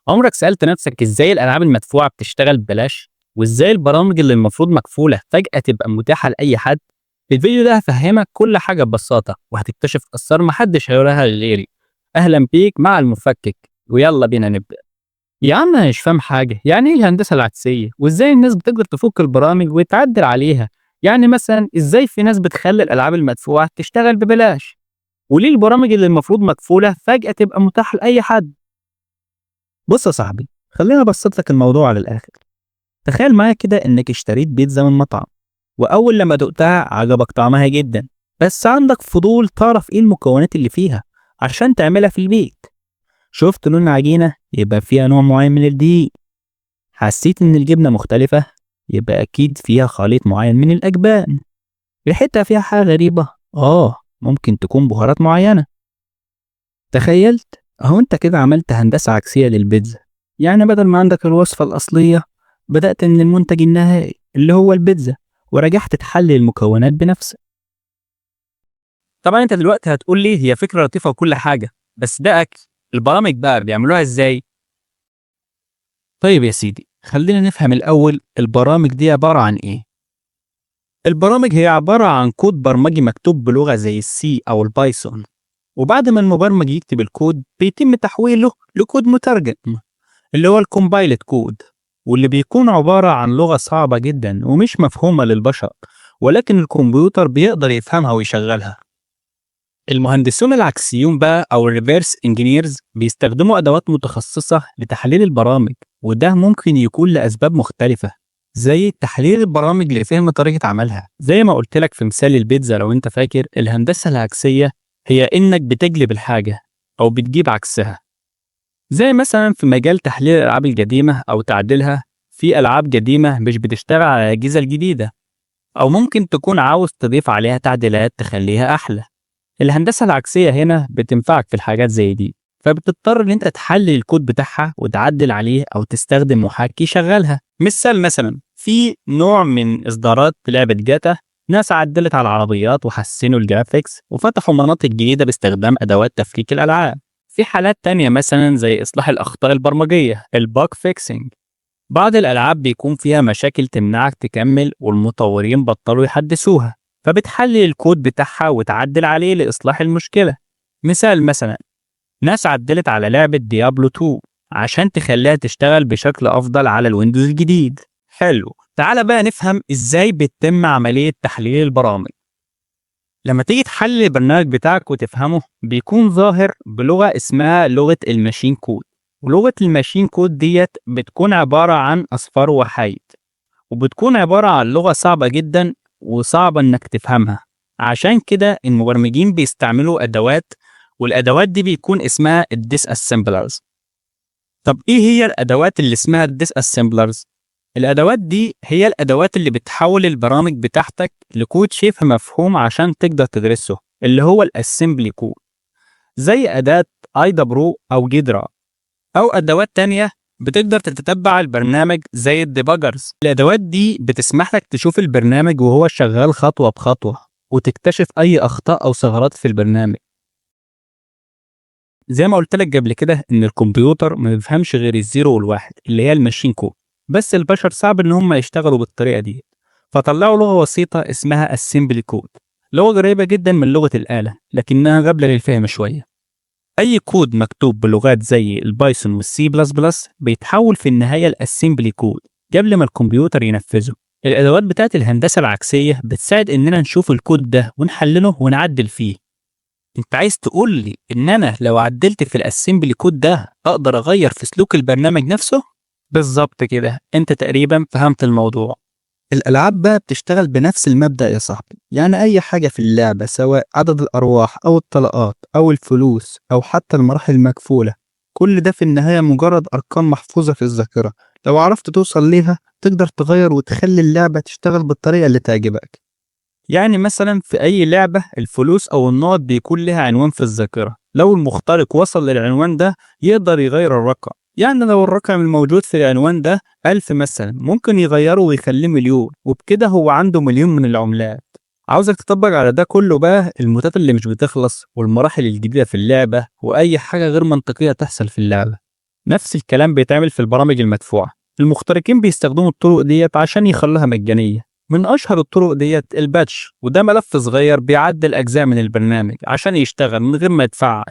عمرك سألت نفسك إزاي الألعاب المدفوعة بتشتغل ببلاش؟ وإزاي البرامج اللي المفروض مقفولة فجأة تبقى متاحة لأي حد؟ في الفيديو ده هفهمك كل حاجة ببساطة وهتكتشف أسرار محدش هيقولها غيري. أهلا بيك مع المفكك، ويلا بينا نبدأ. يا عم أنا مش فاهم حاجة، يعني إيه الهندسة العكسية؟ وإزاي الناس بتقدر تفك البرامج وتعدل عليها؟ يعني مثلا إزاي في ناس بتخلي الألعاب المدفوعة تشتغل ببلاش؟ وليه البرامج اللي المفروض مقفولة فجأة تبقى متاحة لأي حد؟ بص يا صاحبي، خليني ابسط لك الموضوع على الاخر. تخيل معايا كده انك اشتريت بيتزا من مطعم، واول لما دقتها عجبك طعمها جدا، بس عندك فضول تعرف ايه المكونات اللي فيها عشان تعملها في البيت. شفت لون العجينة يبقى فيها نوع معين من الدقيق، حسيت ان الجبنة مختلفة يبقى اكيد فيها خليط معين من الاجبان، ريحتها فيها حاجة غريبة ممكن تكون بهارات معينة. تخيلت اهو انت كده عملت هندسة عكسية للبيتزا، يعني بدل ما عندك الوصفة الأصلية بدأت من المنتج النهائي اللي هو البيتزا، ورجعت تحلل المكونات بنفسك. طبعا انت دلوقتي هتقول لي هي فكره لطيفه وكل حاجه، بس ده اكل. البرامج بقى بيعملوها ازاي؟ طيب يا سيدي، خلينا نفهم الأول البرامج دي عبارة عن إيه. البرامج هي عبارة عن كود برمجي مكتوب بلغة زي السي أو البايثون، وبعد ما المبرمج يكتب الكود بيتم تحويله لكود مترجم اللي هو الكومبايلد كود، واللي بيكون عبارة عن لغة صعبة جدا ومش مفهومة للبشر، ولكن الكمبيوتر بيقدر يفهمها ويشغلها. المهندسون العكسيون بقى أو الريفيرس انجينيرز بيستخدموا أدوات متخصصة لتحليل البرامج، وده ممكن يكون لأسباب مختلفة، زي تحليل البرامج لفهم طريقة عملها. زي ما قلت لك في مثال البيتزا، لو انت فاكر الهندسة العكسية هي إنك بتجلب الحاجة أو بتجيب عكسها. زي مثلا في مجال تحليل الألعاب القديمة أو تعديلها، في ألعاب قديمة مش بتشتغل على الأجهزة الجديدة، أو ممكن تكون عاوز تضيف عليها تعديلات تخليها أحلى. الهندسة العكسية هنا بتنفعك في الحاجات زي دي، فبتضطر ان انت تحلل الكود بتاعها وتعدل عليه او تستخدم محاكي يشغلها. مثال مثلا في نوع من اصدارات لعبة جاتا، ناس عدلت على العربيات وحسنوا الجرافيكس وفتحوا مناطق جديدة باستخدام ادوات تفكيك الالعاب. في حالات تانية مثلا زي اصلاح الاخطاء البرمجية الباج فيكسينج، بعض الألعاب بيكون فيها مشاكل تمنعك تكمل والمطورين بطلوا يحدثوها، فبتحلل الكود بتاعها وتعدل عليه لإصلاح المشكلة. مثال مثلا ناس عدلت على لعبة ديابلو 2 عشان تخليها تشتغل بشكل أفضل على الويندوز الجديد. حلو، تعال بقى نفهم إزاي بتتم عملية تحليل البرامج. لما تيجي تحلل البرنامج بتاعك وتفهمه بيكون ظاهر بلغة اسمها لغة الماشين كود، ولغة الماشين كود ديت بتكون عبارة عن أصفار وحيد، وبتكون عبارة عن لغة صعبة جدا وصعبة إنك تفهمها. عشان كده المبرمجين بيستعملوا أدوات، والأدوات دي بيكون اسمها الديس أسمبلرز. طب إيه هي الأدوات اللي اسمها الديس أسمبلرز؟ الأدوات دي هي الأدوات اللي بتحول البرامج بتاعتك لكود شبه مفهوم عشان تقدر تدرسه، اللي هو الأسمبلي كود، زي أداة ايدا برو أو جدرا، أو أدوات تانية بتقدر تتتبع البرنامج زي الديباجرز. الأدوات دي بتسمح لك تشوف البرنامج وهو شغال خطوة بخطوة، وتكتشف أي أخطاء أو ثغرات في البرنامج. زي ما قلت لك قبل كده إن الكمبيوتر ما بيفهمش غير الزيرو والواحد اللي هي الماشين كود، بس البشر صعب إن هم يشتغلوا بالطريقة دي، فطلعوا لغة وسيطة اسمها السيمبلي كود، لغة قريبة جدا من لغة الآلة لكنها قابلة للفهم شوية. أي كود مكتوب بلغات زي البايثون والسي بلس بلس بيتحول في النهاية الأسمبلي كود قبل ما الكمبيوتر ينفذه. الأدوات بتاعت الهندسة العكسية بتساعد إننا نشوف الكود ده ونحلله ونعدل فيه. أنت عايز تقول لي إن أنا لو عدلت في الأسمبلي كود ده أقدر أغير في سلوك البرنامج نفسه؟ بالظبط كده، أنت تقريبا فهمت الموضوع. الألعاب بقى بتشتغل بنفس المبدأ يا صاحبي، يعني أي حاجة في اللعبة سواء عدد الأرواح أو الطلقات أو الفلوس أو حتى المراحل المقفولة، كل ده في النهاية مجرد أرقام محفوظة في الذاكرة. لو عرفت توصل ليها تقدر تغير وتخلي اللعبة تشتغل بالطريقة اللي تعجبك. يعني مثلا في أي لعبة الفلوس أو النقط بيكون لها عنوان في الذاكرة، لو المخترق وصل للعنوان ده يقدر يغير الرقم. يعني لو الرقم الموجود في العنوان ده 1000 مثلا ممكن يغيره ويخليه مليون، وبكده هو عنده مليون من العملات. عاوزك تطبق على ده كله بقى الموتات اللي مش بتخلص والمراحل الجديدة في اللعبة وأي حاجة غير منطقية تحصل في اللعبة. نفس الكلام بيتعمل في البرامج المدفوعة. المخترقين بيستخدموا الطرق ديت عشان يخلوها مجانية. من أشهر الطرق ديت الباتش، وده ملف صغير بيعدل أجزاء من البرنامج عشان يشتغل من غير ما يتفعل.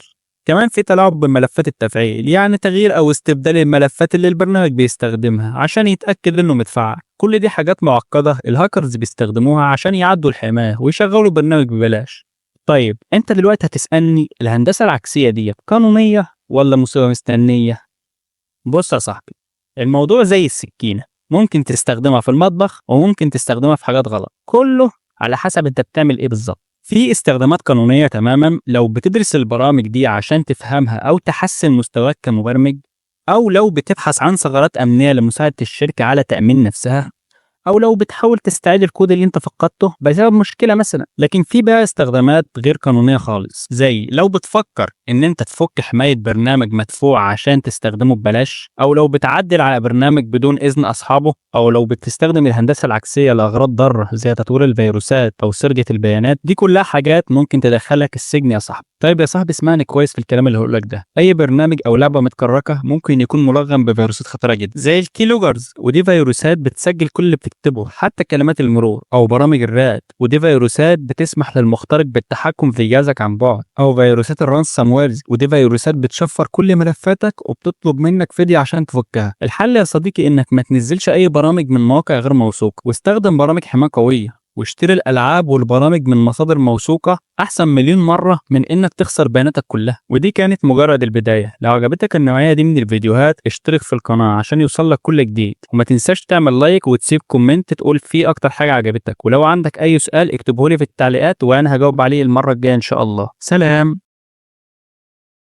كمان في تلاعب بملفات التفعيل، يعني تغيير أو استبدال الملفات اللي البرنامج بيستخدمها عشان يتأكد إنه متفعل. كل دي حاجات معقدة الهاكرز بيستخدموها عشان يعدوا الحماية ويشغلوا البرنامج ببلاش. طيب أنت دلوقتي هتسألني الهندسة العكسية دي قانونية ولا مستنية؟ بص يا صاحبي، الموضوع زي السكينة، ممكن تستخدمها في المطبخ وممكن تستخدمها في حاجات غلط، كله على حسب انت بتعمل ايه بالظبط. في استخدامات قانونية تماما لو بتدرس البرامج دي عشان تفهمها أو تحسن مستواك كمبرمج، أو لو بتبحث عن ثغرات أمنية لمساعدة الشركة على تأمين نفسها، أو لو بتحاول تستعيد الكود اللي أنت فقدته بسبب مشكلة مثلا. لكن في بقى استخدامات غير قانونية خالص، زي لو بتفكر إن أنت تفك حماية برنامج مدفوع عشان تستخدمه ببلاش، أو لو بتعدل على برنامج بدون إذن أصحابه، أو لو بتستخدم الهندسة العكسية لأغراض ضارة زي تطوير الفيروسات أو سرقة البيانات. دي كلها حاجات ممكن تدخلك السجن يا صاحبي. طيب يا صاحبي اسمعني كويس في الكلام اللي هقولك ده، أي برنامج أو لعبة متكركة ممكن يكون ملغم بفيروسات خطيرة جدا زي الكيلوجرز، ودي فيروسات بتسجل كل اللي بتكتبه حتى كلمات المرور، أو برامج الراد، ودي فيروسات بتسمح للمخترق بالتحكم في جهازك عن بعد، أو فيروسات الرانسام ويرز، ودي فيروسات بتشفر كل ملفاتك وبتطلب منك فدية عشان تفكها. الحل يا صديقي إنك ما تنزلش أي برامج من مواقع غير موثوقة، واستخدم برامج حماية قوية، واشتري الألعاب والبرامج من مصادر موثوقة أحسن مليون مرة من إنك تخسر بياناتك كلها. ودي كانت مجرد البداية. لو عجبتك النوعية دي من الفيديوهات اشترك في القناة عشان يوصلك كل جديد، وما تنساش تعمل لايك وتسيب كومنت تقول فيه أكتر حاجة عجبتك، ولو عندك أي سؤال اكتبهولي في التعليقات وأنا هجاوب عليه المرة الجاية إن شاء الله. سلام.